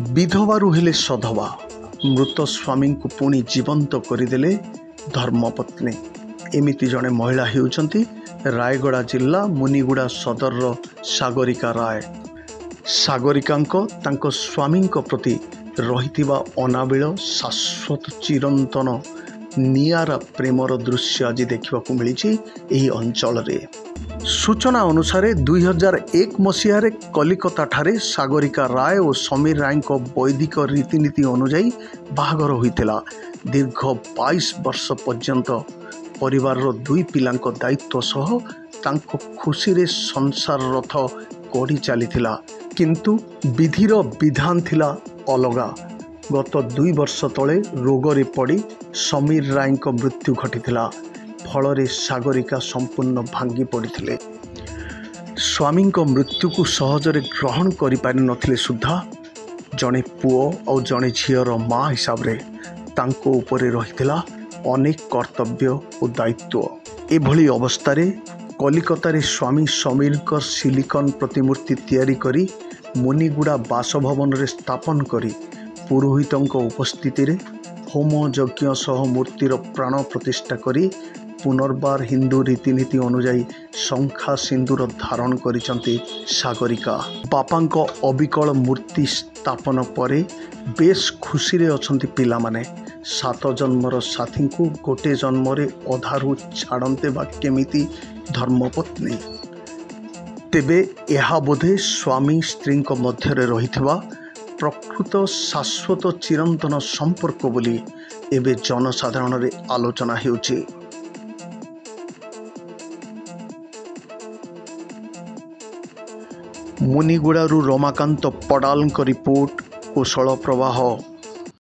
विधवारू हेले सधवा मृत स्वामी को पुणी जीवंत करदेले धर्मपत्नी। एमिति जड़े महिला हेउचंती रायगड़ा जिला मुनिगुड़ा सदर सागरिका राय। सागरिकांको तांको स्वामींको प्रति रहिथिबा अनाबिल शाश्वत चिरंतन नियारा प्रेमर दृश्य आज देखा मिली एही अंचल रे। सूचना अनुसार 2001 मसीह कलिकता ठारे सागरिका राय और समीर राय को वैदिक रीतिनीति अनुजाई बाहागर होइतिला। दीर्घ 22 वर्ष पर्यंत परिवार दुई पिलांको दायित्व सह तांको खुशी रे संसार रथ गढ़ी चलीथिला, किंतु विधिर विधान थिला अलगा। गत 2 वर्ष तले रोगरे पड़ी समीर राय मृत्यु घटीथिला। फल सागरिका संपूर्ण भांगी पड़ते। स्वामी मृत्यु को सहजरे ग्रहण करि नथिले सुद्धा जड़े पुओ और जड़े झीर माँ हिसाब रे तांको उपरे रहिथिला अनेक कर्तव्य और दायित्व। एभली अवस्था कलिकतार स्वामी समीर सिलिकन प्रतिमूर्ति तैयारी करी मुनिगुड़ा बासभवन रे स्थापन करी पुरोहितों उपस्थिति रे होम यज्ञ सह मूर्तिर प्राण प्रतिष्ठा करी पुनर्बार हिंदू रीतिनीति अनुजाई शंखा सिंदूर धारण करिसंती सागरिका। बापांको अविकल मूर्ति स्थापन परे बेस खुशी रे अछंती पिला माने। 7 जन्मर साथी को गोटे जन्म रे अधारू छाड़ते बा केमिति धर्मपत्नी। तेबे यह बोधे स्वामी स्त्री मध्य रहिथिबा प्रकृत शाश्वत चिरंतन संपर्क बोली एबे जनसाधारण रे आलोचना हेउछि। मुनिगुड़ारू रमाकांत पडाल रिपोर्ट कुशल प्रवाह।